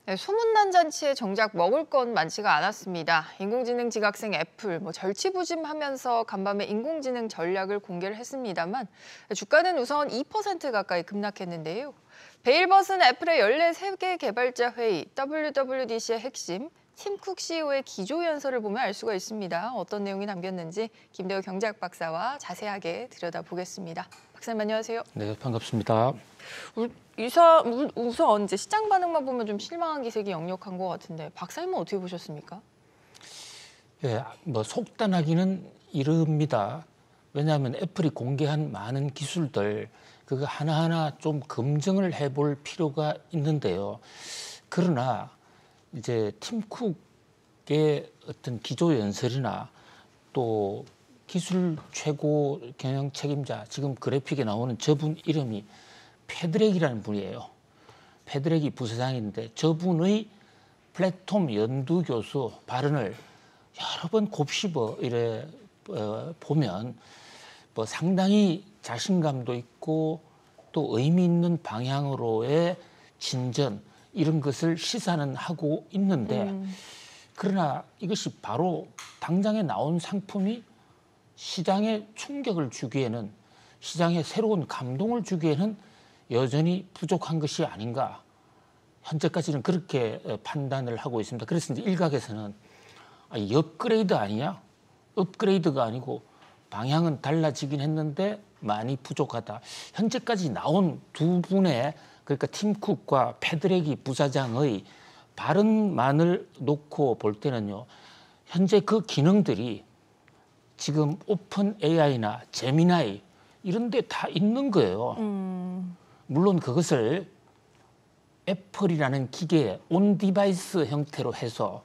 네, 소문난 잔치에 정작 먹을 건 많지가 않았습니다. 인공지능 지각생 애플, 절치부심하면서 간밤에 인공지능 전략을 공개를 했습니다만 주가는 우선 2% 가까이 급락했는데요. 베일벗은 애플의 14개 개발자 회의, WWDC의 핵심, 팀 쿡 CEO의 기조연설을 보면 알 수가 있습니다. 어떤 내용이 담겼는지 김대호 경제학 박사와 자세하게 들여다보겠습니다. 박사님 안녕하세요. 네, 반갑습니다. 우선 이제 시장 반응만 보면 좀 실망한 기색이 역력한 것 같은데 박사님은 어떻게 보셨습니까? 예, 속단하기는 이릅니다. 왜냐하면 애플이 공개한 많은 기술들 그거 하나하나 좀 검증을 해볼 필요가 있는데요. 그러나 이제 팀 쿡의 어떤 기조 연설이나 또 기술 최고 경영 책임자 지금 그래픽에 나오는 저분 이름이 패드렉이라는 분이에요. 패드렉이 부사장인데 저분의 플랫폼 연두 교수 발언을 여러 번 곱씹어 이래 보면 상당히 자신감도 있고 또 의미 있는 방향으로의 진전 이런 것을 시사는 하고 있는데 그러나 이것이 바로 당장에 나온 상품이 시장에 충격을 주기에는 시장에 새로운 감동을 주기에는 여전히 부족한 것이 아닌가 현재까지는 그렇게 판단을 하고 있습니다. 그래서 이제 일각에서는 이 업그레이드 아니냐? 업그레이드가 아니고 방향은 달라지긴 했는데 많이 부족하다. 현재까지 나온 두 분의 그러니까 팀 쿡과 패드렉이 부사장의 발언만을 놓고 볼 때는요. 현재 그 기능들이 지금 오픈 AI나 제미나이 이런 데 다 있는 거예요. 물론 그것을 애플이라는 기계에 온 디바이스 형태로 해서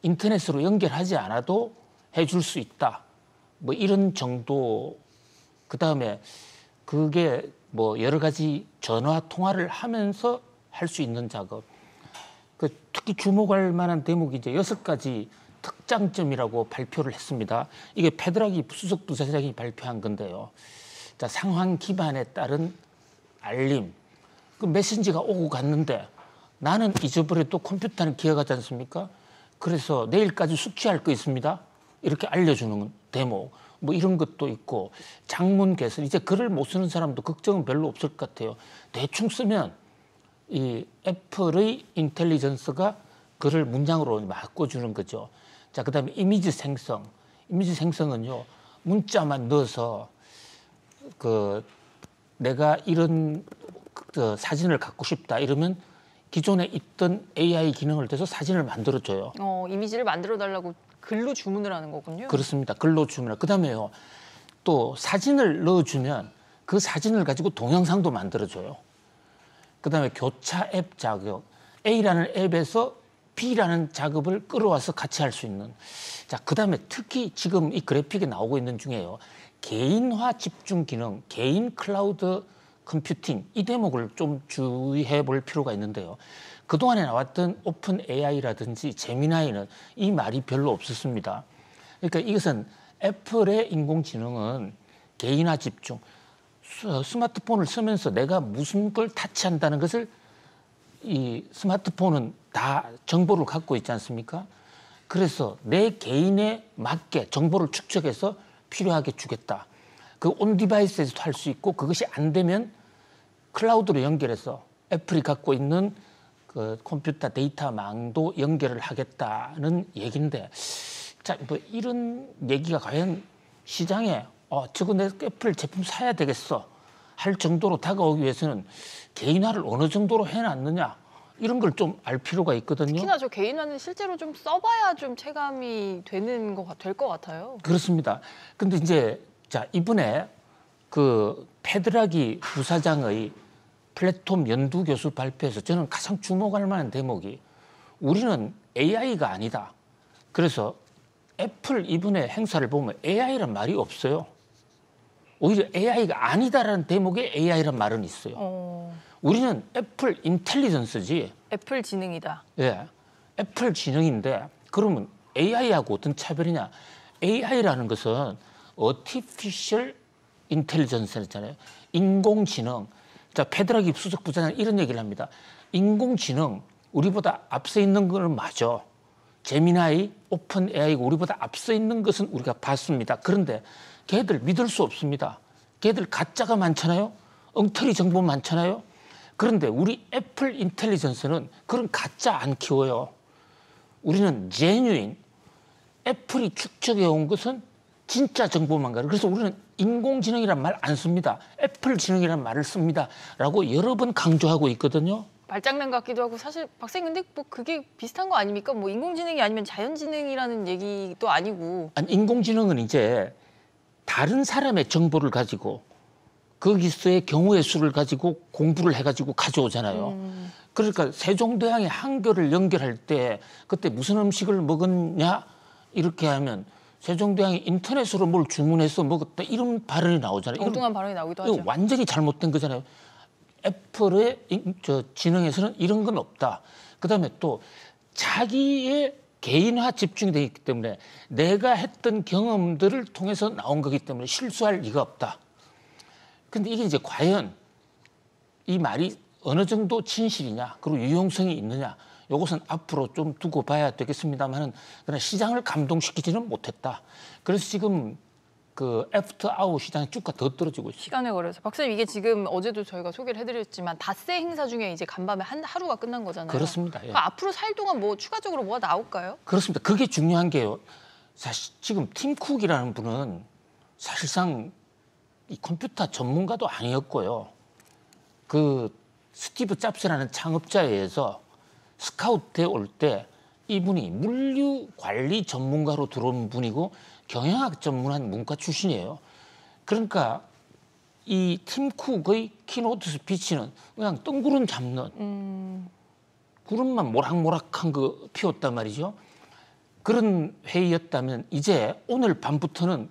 인터넷으로 연결하지 않아도 해줄 수 있다. 이런 정도. 그다음에 그게 여러 가지 전화 통화를 하면서 할 수 있는 작업. 특히 주목할 만한 대목이 이제 6가지 특장점이라고 발표를 했습니다. 이게 패드락이 수석 부사장이 발표한 건데요. 자, 상황 기반에 따른 알림. 그 메신저가 오고 갔는데 나는 잊어버려도 컴퓨터는 기억하지 않습니까? 그래서 내일까지 숙지할 거 있습니다. 이렇게 알려주는 대목. 이런 것도 있고 장문 개선. 이제 글을 못 쓰는 사람도 걱정은 별로 없을 것 같아요. 대충 쓰면 이 애플의 인텔리전스가 글을 문장으로 바꿔주는 거죠. 자, 그다음에 이미지 생성. 이미지 생성은요. 문자만 넣어서 내가 이런 사진을 갖고 싶다 이러면 기존에 있던 AI 기능을 대서 사진을 만들어줘요. 이미지를 만들어달라고 글로 주문을 하는 거군요. 그렇습니다. 글로 주문을. 그다음에요. 또 사진을 넣어주면 그 사진을 가지고 동영상도 만들어줘요. 그다음에 교차 앱 작업. A라는 앱에서 B라는 작업을 끌어와서 같이 할 수 있는. 자, 그다음에 특히 지금 이 그래픽에 나오고 있는 중에요. 개인화 집중 기능, 개인 클라우드 컴퓨팅 이 대목을 좀 주의해 볼 필요가 있는데요. 그동안에 나왔던 오픈 AI라든지 제미나이는 이 말이 별로 없었습니다. 그러니까 이것은 애플의 인공지능은 개인화 집중, 스마트폰을 쓰면서 내가 무슨 걸 타치한다는 것을 이 스마트폰은 다 정보를 갖고 있지 않습니까? 그래서 내 개인에 맞게 정보를 축적해서 필요하게 주겠다. 그 온 디바이스에서도 할 수 있고 그것이 안 되면 클라우드로 연결해서 애플이 갖고 있는 그 컴퓨터 데이터망도 연결을 하겠다는 얘기인데 자, 이런 얘기가 과연 시장에 저거 내 애플 제품 사야 되겠어 할 정도로 다가오기 위해서는 개인화를 어느 정도로 해놨느냐 이런 걸 좀 알 필요가 있거든요. 특히나 저 개인화는 실제로 좀 써봐야 좀 체감이 될 것 같아요. 그렇습니다. 근데 이제 자, 이번에 그 패드락이 부사장의 플랫폼 연두 교수 발표에서 저는 가장 주목할 만한 대목이 우리는 AI가 아니다. 그래서 애플 이번에 행사를 보면 AI란 말이 없어요. 오히려 AI가 아니다라는 대목에 AI란 말은 있어요. 우리는 애플 인텔리전스지. 애플 지능이다. 예, 애플 지능인데 그러면 AI하고 어떤 차별이냐. AI라는 것은 Artificial Intelligence잖아요. 인공지능. 자, 패드락이 수석 부사장 이런 얘기를 합니다. 인공지능, 우리보다 앞서 있는 건 맞아. 제미나이, 오픈 AI가 우리보다 앞서 있는 것은 우리가 봤습니다. 그런데 걔들 믿을 수 없습니다. 걔들 가짜가 많잖아요. 엉터리 정보 많잖아요. 그런데 우리 애플 인텔리전스는 그런 가짜 안 키워요. 우리는 제뉴인, 애플이 축적해 온 것은 진짜 정보만 가요. 그래서 우리는 인공지능이란 말 안 씁니다. 애플 지능이란 말을 씁니다. 라고 여러 번 강조하고 있거든요. 말장난 같기도 하고 사실 박사님 근데 뭐 그게 비슷한 거 아닙니까? 뭐 인공지능이 아니면 자연지능이라는 얘기도 아니고. 아니, 인공지능은 이제 다른 사람의 정보를 가지고 거기서의 경우의 수를 가지고 공부를 해가지고 가져오잖아요. 그러니까 세종대왕이 한교를 연결할 때 그때 무슨 음식을 먹었냐 이렇게 하면 세종대왕이 인터넷으로 뭘 주문해서 먹었다 이런 발언이 나오잖아요. 엉뚱한 발언이 나오기도 하죠. 완전히 잘못된 거잖아요. 애플의 지능에서는 이런 건 없다. 그다음에 또 자기의 개인화 집중이 되어 있기 때문에 내가 했던 경험들을 통해서 나온 거기 때문에 실수할 리가 없다. 근데 이게 이제 과연 이 말이 어느 정도 진실이냐, 그리고 유용성이 있느냐, 이것은 앞으로 좀 두고 봐야 되겠습니다만은 그러나 시장을 감동시키지는 못했다. 그래서 지금 그 애프터 아워 시장의 주가 더 떨어지고 있어요. 시간에 걸려서 박사님 이게 지금 어제도 저희가 소개를 해드렸지만 닷새 행사 중에 이제 간밤에 하루가 끝난 거잖아요. 그렇습니다. 예. 그러니까 앞으로 살 동안 뭐 추가적으로 뭐가 나올까요? 그렇습니다. 그게 중요한 게요. 사실 지금 팀 쿡이라는 분은 사실상 이 컴퓨터 전문가도 아니었고요. 그 스티브 잡스라는 창업자에 의해서 스카우트에 올 때 이분이 물류 관리 전문가로 들어온 분이고 경영학 전문한 문과 출신이에요. 그러니까 이 팀 쿡의 키노트 스피치는 그냥 뜬구름 잡는 구름만 모락모락한 거 피웠단 말이죠. 그런 회의였다면 이제 오늘 밤부터는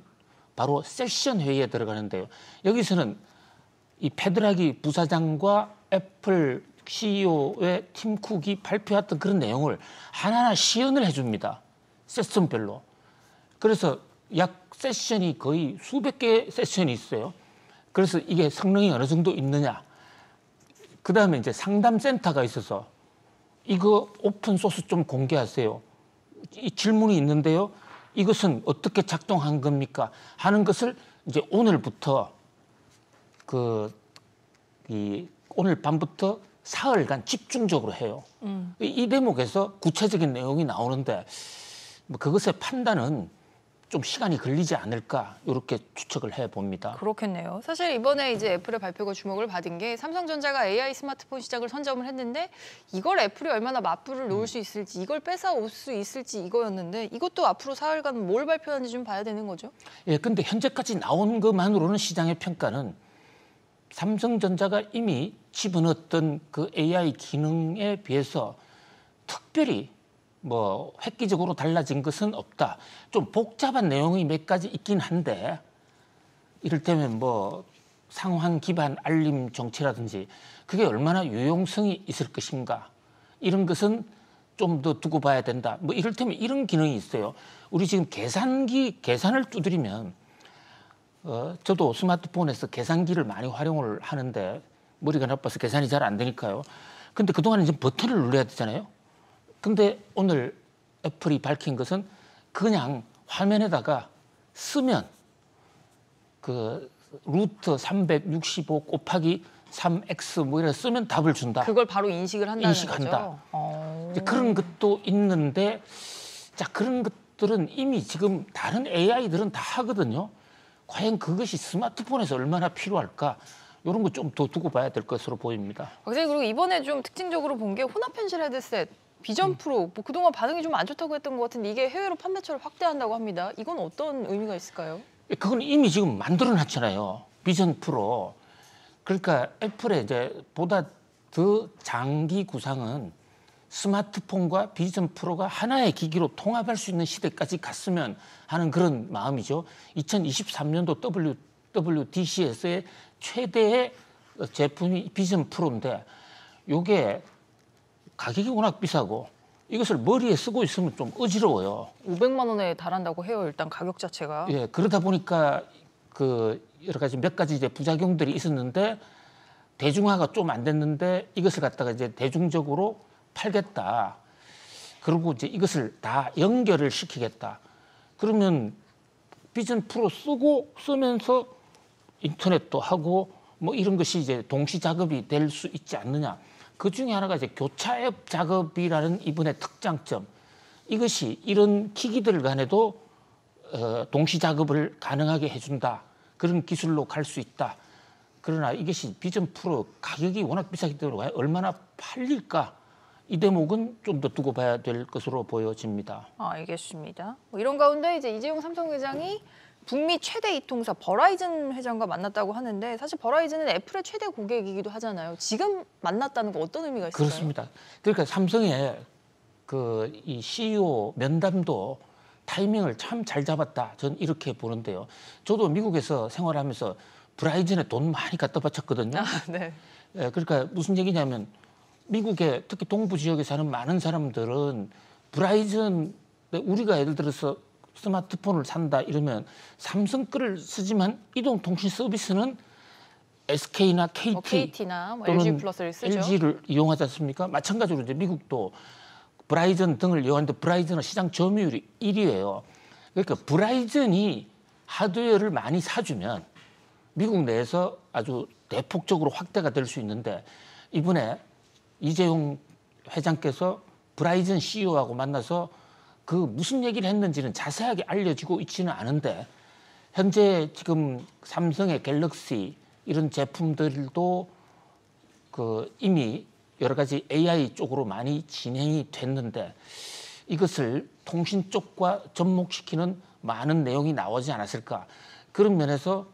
바로 세션 회의에 들어가는데요. 여기서는 이 페드라기 부사장과 애플 CEO의 팀 쿡이 발표했던 그런 내용을 하나하나 시연을 해줍니다. 세션별로. 그래서 약 세션이 거의 수백 개의 세션이 있어요. 그래서 이게 성능이 어느 정도 있느냐. 그 다음에 이제 상담센터가 있어서 이거 오픈 소스 좀 공개하세요. 이 질문이 있는데요. 이것은 어떻게 작동한 겁니까? 하는 것을 이제 오늘부터 오늘 밤부터 사흘간 집중적으로 해요. 이 대목에서 구체적인 내용이 나오는데 뭐 그것의 판단은 좀 시간이 걸리지 않을까 이렇게 추측을 해봅니다. 그렇겠네요. 사실 이번에 이제 애플의 발표가 주목을 받은 게 삼성전자가 AI 스마트폰 시장을 선점을 했는데 이걸 애플이 얼마나 맞불을 놓을 수 있을지 이걸 뺏어올 수 있을지 이거였는데 이것도 앞으로 사흘간 뭘 발표하는지 좀 봐야 되는 거죠? 예, 근데 현재까지 나온 것만으로는 시장의 평가는 삼성전자가 이미 집어넣었던 그 AI 기능에 비해서 특별히 뭐 획기적으로 달라진 것은 없다. 좀 복잡한 내용이 몇 가지 있긴 한데 이를테면 뭐 상황 기반 알림 정치라든지 그게 얼마나 유용성이 있을 것인가 이런 것은 좀 더 두고 봐야 된다. 뭐 이를테면 이런 기능이 있어요. 우리 지금 계산을 두드리면 저도 스마트폰에서 계산기를 많이 활용을 하는데 머리가 나빠서 계산이 잘 안 되니까요. 근데 그동안은 이제 버튼을 눌러야 되잖아요. 근데 오늘 애플이 밝힌 것은 그냥 화면에다가 쓰면 그 루트 365 곱하기 3x 뭐 이래 쓰면 답을 준다. 그걸 바로 인식을 한다는 인식한다. 거죠? 이제 그런 것도 있는데 자 그런 것들은 이미 지금 다른 AI들은 다 하거든요. 과연 그것이 스마트폰에서 얼마나 필요할까? 이런 거 좀 더 두고 봐야 될 것으로 보입니다. 박사님 그리고 이번에 좀 특징적으로 본 게 혼합 펜실 헤드셋 비전 프로 뭐 그동안 반응이 좀 안 좋다고 했던 것 같은데 이게 해외로 판매처를 확대한다고 합니다. 이건 어떤 의미가 있을까요? 그건 이미 지금 만들어놨잖아요. 비전 프로. 그러니까 애플의 이제 보다 더 장기 구상은 스마트폰과 비전 프로가 하나의 기기로 통합할 수 있는 시대까지 갔으면 하는 그런 마음이죠. 2023년도 WWDC에서의 최대의 제품이 비전 프로인데 이게 가격이 워낙 비싸고 이것을 머리에 쓰고 있으면 좀 어지러워요. 500만 원에 달한다고 해요. 일단 가격 자체가. 예, 그러다 보니까 그 여러 가지 몇 가지 이제 부작용들이 있었는데 대중화가 좀 안 됐는데 이것을 갖다가 이제 대중적으로 팔겠다. 그리고 이제 이것을 다 연결을 시키겠다. 그러면 비전 프로 쓰면서 인터넷도 하고 뭐 이런 것이 이제 동시 작업이 될 수 있지 않느냐. 그 중에 하나가 이제 교차 앱 작업이라는 이번의 특장점. 이것이 이런 기기들 간에도 동시 작업을 가능하게 해준다. 그런 기술로 갈 수 있다. 그러나 이것이 비전 프로 가격이 워낙 비싸기 때문에 얼마나 팔릴까? 이 대목은 좀 더 두고 봐야 될 것으로 보여집니다. 알겠습니다. 뭐 이런 가운데 이제 이재용 삼성 회장이 북미 최대 이통사 버라이즌 회장과 만났다고 하는데 사실 버라이즌은 애플의 최대 고객이기도 하잖아요. 지금 만났다는 거 어떤 의미가 있을까요? 그렇습니다. 그러니까 삼성의 이 CEO 면담도 타이밍을 참 잘 잡았다. 전 이렇게 보는데요. 저도 미국에서 생활하면서 브라이즌에 돈 많이 갖다 바쳤거든요. 네. 예, 그러니까 무슨 얘기냐면 미국의 특히 동부 지역에 사는 많은 사람들은 브라이즌 우리가 예를 들어서 스마트폰을 산다 이러면 삼성 거를 쓰지만 이동통신 서비스는 SK나 KT KT나 뭐 또는 LG 플러스를 쓰죠. LG를 이용하지 않습니까? 마찬가지로 이제 미국도 브라이즌 등을 이용하는데 브라이즌은 시장 점유율이 1위예요. 그러니까 브라이즌이 하드웨어를 많이 사주면 미국 내에서 아주 대폭적으로 확대가 될 수 있는데 이번에 이재용 회장께서 브라이즌 CEO하고 만나서 그 무슨 얘기를 했는지는 자세하게 알려지고 있지는 않은데 현재 지금 삼성의 갤럭시 이런 제품들도 이미 여러 가지 AI 쪽으로 많이 진행이 됐는데 이것을 통신 쪽과 접목시키는 많은 내용이 나오지 않았을까. 그런 면에서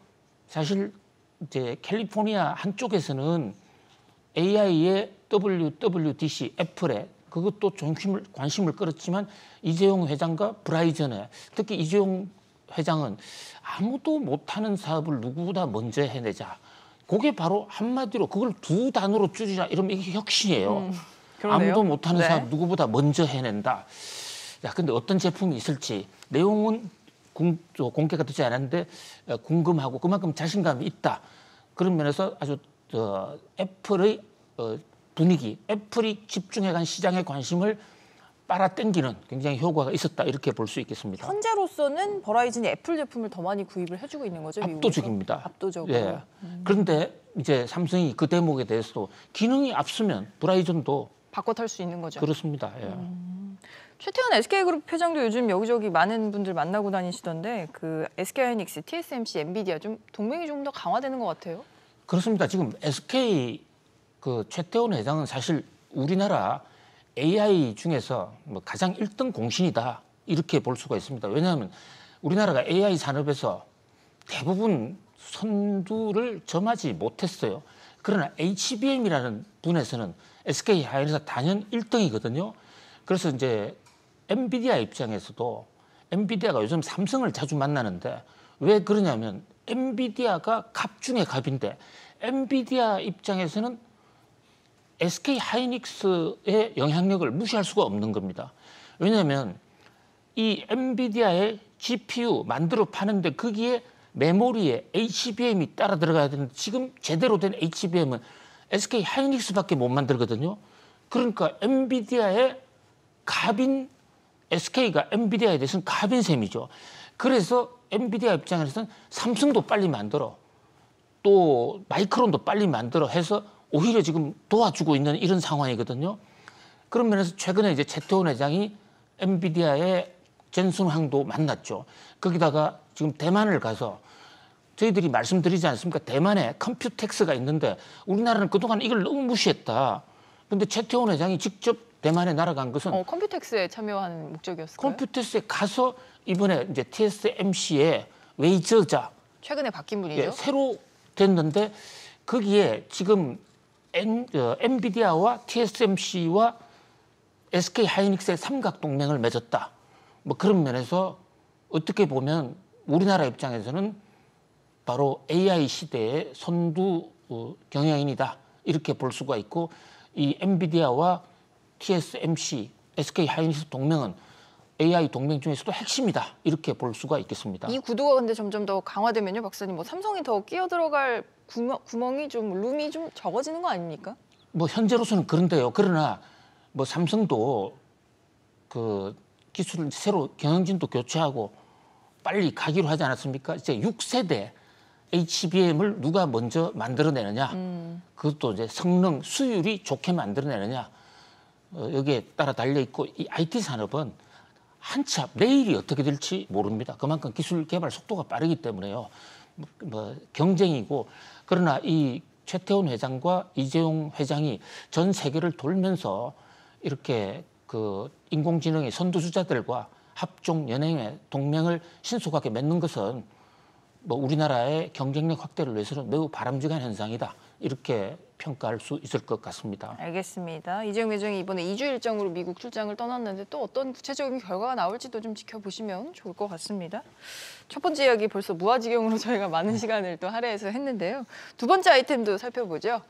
사실 이제 캘리포니아 한쪽에서는 AI의 WWDC 애플에 그것도 관심을 끌었지만 이재용 회장과 브라이전에 특히 이재용 회장은 아무도 못하는 사업을 누구보다 먼저 해내자. 그게 바로 한마디로 그걸 두 단어로 줄이자 이러면 이게 혁신이에요. 그러네요. 아무도 못하는 네. 사업 누구보다 먼저 해낸다. 야, 근데 어떤 제품이 있을지 내용은 공개가 되지 않았는데 궁금하고 그만큼 자신감이 있다. 그런 면에서 아주 애플의 분위기, 애플이 집중해간 시장의 관심을 빨아당기는 굉장히 효과가 있었다 이렇게 볼 수 있겠습니다. 현재로서는 버라이즌이 애플 제품을 더 많이 구입을 해주고 있는 거죠? 미국에서? 압도적입니다. 압도적으로. 예. 그런데 이제 삼성이 그 대목에 대해서도 기능이 앞서면 브라이즌도 바꿔 탈 수 있는 거죠. 그렇습니다. 예. 최태원 SK그룹 회장도 요즘 여기저기 많은 분들 만나고 다니시던데 그 SK하이닉스, TSMC, 엔비디아 좀 동맹이 좀 더 강화되는 것 같아요. 그렇습니다. 지금 SK 최태원 회장은 사실 우리나라 AI 중에서 뭐 가장 1등 공신이다 이렇게 볼 수가 있습니다. 왜냐하면 우리나라가 AI 산업에서 대부분 선두를 점하지 못했어요. 그러나 HBM이라는 분에서는 SK 하이닉스가 단연 1등이거든요. 그래서 이제 엔비디아 입장에서도 엔비디아가 요즘 삼성을 자주 만나는데 왜 그러냐면 엔비디아가 갑 중에 갑인데 엔비디아 입장에서는 SK 하이닉스의 영향력을 무시할 수가 없는 겁니다. 왜냐하면 이 엔비디아의 GPU 만들어 파는데 거기에 메모리에 HBM이 따라 들어가야 되는데 지금 제대로 된 HBM은 SK 하이닉스밖에 못 만들거든요. 그러니까 엔비디아의 갑인 SK가 엔비디아에 대해서는 갑인 셈이죠. 그래서 엔비디아 입장에서는 삼성도 빨리 만들어 또 마이크론도 빨리 만들어 해서 오히려 지금 도와주고 있는 이런 상황이거든요. 그런 면에서 최근에 이제 최태원 회장이 엔비디아의 젠순황도 만났죠. 거기다가 지금 대만을 가서 저희들이 말씀드리지 않습니까? 대만에 컴퓨텍스가 있는데 우리나라는 그동안 이걸 너무 무시했다. 그런데 최태원 회장이 직접 대만에 날아간 것은 컴퓨텍스에 참여하는 목적이었을까요? 컴퓨텍스에 가서 이번에 이제 TSMC의 웨이저자 최근에 바뀐 분이죠. 새로 됐는데 거기에 지금 엔비디아와 TSMC와 SK 하이닉스의 삼각 동맹을 맺었다. 뭐 그런 면에서 어떻게 보면 우리나라 입장에서는 바로 AI 시대의 선두 경영인이다 이렇게 볼 수가 있고 이 엔비디아와 TSMC, SK 하이닉스 동맹은 AI 동맹 중에서도 핵심이다 이렇게 볼 수가 있겠습니다. 이 구도가 근데 점점 더 강화되면요, 박사님, 뭐 삼성이 더 끼어들어갈 구멍이 좀 룸이 좀 적어지는 거 아닙니까? 뭐 현재로서는 그런데요. 그러나 뭐 삼성도 그 기술을 새로 경영진도 교체하고 빨리 가기로 하지 않았습니까? 이제 6세대 HBM을 누가 먼저 만들어내느냐, 그것도 이제 성능, 수율이 좋게 만들어내느냐, 여기에 따라 달려 있고 이 IT 산업은 한참 내일이 어떻게 될지 모릅니다. 그만큼 기술 개발 속도가 빠르기 때문에요. 뭐 경쟁이고 그러나 이 최태원 회장과 이재용 회장이 전 세계를 돌면서 이렇게 그 인공지능의 선두주자들과 합종 연행의 동맹을 신속하게 맺는 것은 뭐 우리나라의 경쟁력 확대를 위해서는 매우 바람직한 현상이다. 이렇게 평가할 수 있을 것 같습니다. 알겠습니다. 이재용 회장이 이번에 2주 일정으로 미국 출장을 떠났는데 또 어떤 구체적인 결과가 나올지도 좀 지켜보시면 좋을 것 같습니다. 첫 번째 이야기 벌써 무아지경으로 저희가 많은 시간을 또 할애해서 했는데요. 두 번째 아이템도 살펴보죠.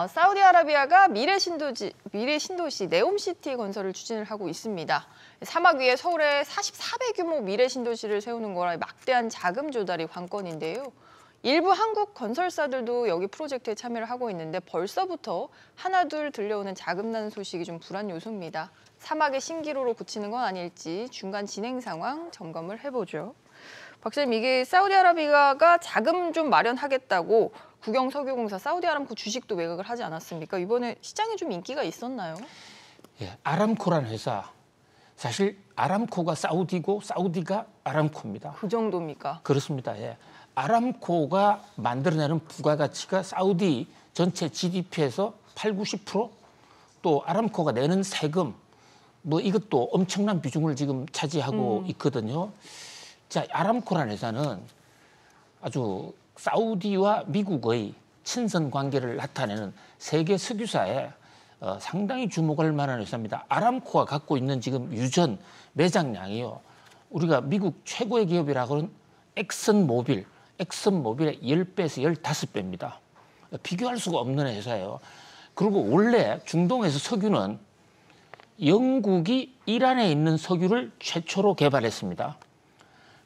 사우디아라비아가 미래 신도시 네옴시티 건설을 추진을 하고 있습니다. 사막 위에 서울에 44배 규모 미래 신도시를 세우는 거라 막대한 자금 조달이 관건인데요. 일부 한국 건설사들도 여기 프로젝트에 참여를 하고 있는데 벌써부터 하나둘 들려오는 자금난 소식이 좀 불안 요소입니다. 사막의 신기루로 고치는 건 아닐지 중간 진행 상황 점검을 해보죠. 박사님, 이게 사우디아라비아가 자금 좀 마련하겠다고 국영석유공사 사우디아람코 주식도 매각을 하지 않았습니까? 이번에 시장에 좀 인기가 있었나요? 예, 아람코라는 회사, 사실 아람코가 사우디고 사우디가 아람코입니다. 그 정도입니까? 그렇습니다. 예. 아람코가 만들어내는 부가가치가 사우디 전체 GDP에서 80~90%, 또 아람코가 내는 세금, 뭐 이것도 엄청난 비중을 지금 차지하고 있거든요. 자, 아람코라는 회사는 아주 사우디와 미국의 친선 관계를 나타내는 세계 석유사에 상당히 주목할 만한 회사입니다. 아람코가 갖고 있는 지금 유전 매장량이요. 우리가 미국 최고의 기업이라고는 엑슨모빌의 10배에서 15배입니다. 비교할 수가 없는 회사예요. 그리고 원래 중동에서 석유는 영국이 이란에 있는 석유를 최초로 개발했습니다.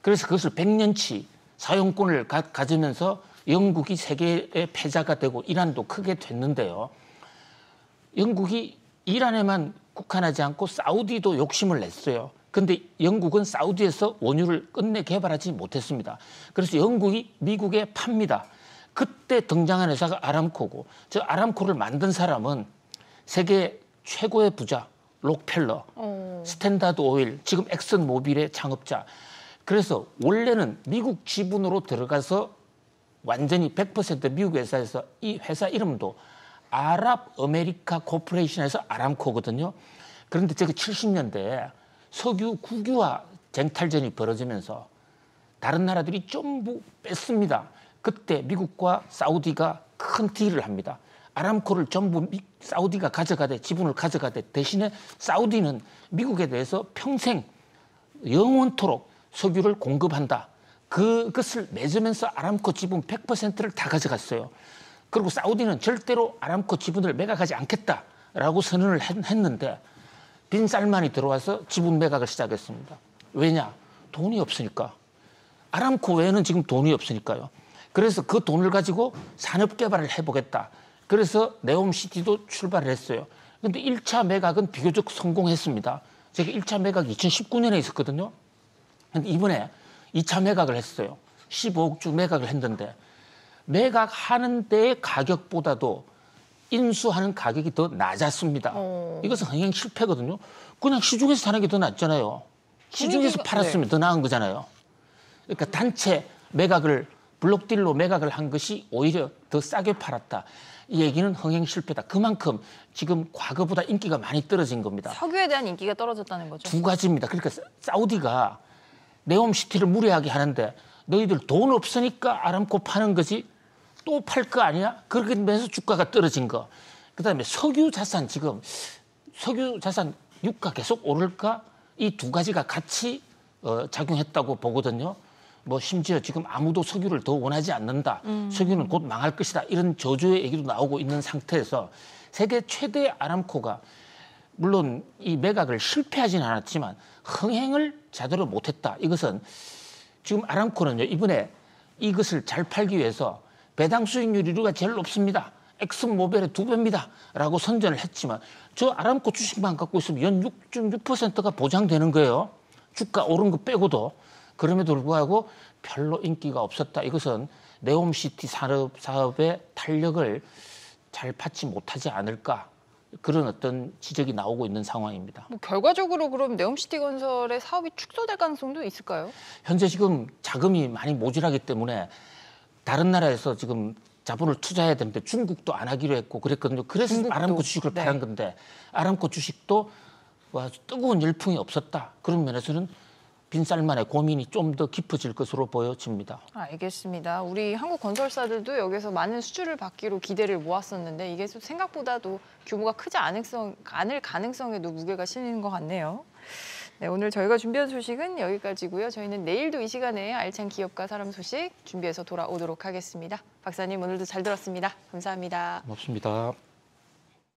그래서 그것을 100년치 사용권을 가지면서 영국이 세계의 패자가 되고 이란도 크게 됐는데요. 영국이 이란에만 국한하지 않고 사우디도 욕심을 냈어요. 그런데 영국은 사우디에서 원유를 끝내 개발하지 못했습니다. 그래서 영국이 미국에 팝니다. 그때 등장한 회사가 아람코고, 저 아람코를 만든 사람은 세계 최고의 부자 록펠러, 스탠다드 오일, 지금 엑슨모빌의 창업자. 그래서 원래는 미국 지분으로 들어가서 완전히 100% 미국 회사에서 이 회사 이름도 아랍 아메리카 코퍼레이션에서 아람코거든요. 그런데 제가 70년대에 석유 국유화 쟁탈전이 벌어지면서 다른 나라들이 전부 뺐습니다. 그때 미국과 사우디가 큰 딜을 합니다. 아람코를 전부 사우디가 가져가되, 지분을 가져가되, 대신에 사우디는 미국에 대해서 평생 영원토록 석유를 공급한다. 그것을 맺으면서 아람코 지분 100%를 다 가져갔어요. 그리고 사우디는 절대로 아람코 지분을 매각하지 않겠다라고 선언을 했는데 빈 살만이 들어와서 지분 매각을 시작했습니다. 왜냐? 돈이 없으니까. 아람코 외에는 지금 돈이 없으니까요. 그래서 그 돈을 가지고 산업 개발을 해보겠다. 그래서 네옴시티도 출발을 했어요. 그런데 1차 매각은 비교적 성공했습니다. 제가 1차 매각이 2019년에 있었거든요. 근데 이번에 2차 매각을 했어요. 15억 주 매각을 했는데 매각하는 데의 가격보다도 인수하는 가격이 더 낮았습니다. 이것은 흥행 실패거든요. 그냥 시중에서 사는 게 더 낫잖아요. 시중에서 팔았으면 더 나은 거잖아요. 그러니까 단체 매각을 블록딜로 매각을 한 것이 오히려 더 싸게 팔았다. 이 얘기는 흥행 실패다. 그만큼 지금 과거보다 인기가 많이 떨어진 겁니다. 석유에 대한 인기가 떨어졌다는 거죠? 두 가지입니다. 그러니까 사우디가 네옴시티를 무리하게 하는데 너희들 돈 없으니까 아람코 파는 거지 또 팔 거 아니야? 그렇게 되면서 주가가 떨어진 거. 그다음에 석유 자산 지금 석유 자산 유가 계속 오를까? 이 두 가지가 같이 작용했다고 보거든요. 뭐 심지어 지금 아무도 석유를 더 원하지 않는다. 석유는 곧 망할 것이다. 이런 저주의 얘기도 나오고 있는 상태에서 세계 최대 아람코가 물론 이 매각을 실패하지는 않았지만 흥행을 제대로 못했다. 이것은 지금 아람코는요. 이번에 이것을 잘 팔기 위해서 배당 수익률이 우리가 제일 높습니다. 엑슨모빌의 2배입니다라고 선전을 했지만 저 아람코 주식만 갖고 있으면 연 6.6%가 보장되는 거예요. 주가 오른 거 빼고도. 그럼에도 불구하고 별로 인기가 없었다. 이것은 네옴시티 사업의 탄력을 잘 받지 못하지 않을까. 그런 어떤 지적이 나오고 있는 상황입니다. 뭐 결과적으로 그럼 네옴시티 건설의 사업이 축소될 가능성도 있을까요? 현재 지금 자금이 많이 모자라기 때문에 다른 나라에서 지금 자본을 투자해야 되는데 중국도 안 하기로 했고 그랬거든요. 그래서 중국도. 아람코 주식을 네. 팔은 건데 아람코 주식도 뜨거운 열풍이 없었다. 그런 면에서는 빈쌀만의 고민이 좀 더 깊어질 것으로 보여집니다. 알겠습니다. 우리 한국 건설사들도 여기서 많은 수주를 받기로 기대를 모았었는데 이게 생각보다도 규모가 크지 않을 가능성에도 무게가 실리는 것 같네요. 네, 오늘 저희가 준비한 소식은 여기까지고요. 저희는 내일도 이 시간에 알찬 기업과 사람 소식 준비해서 돌아오도록 하겠습니다. 박사님 오늘도 잘 들었습니다. 감사합니다. 고맙습니다.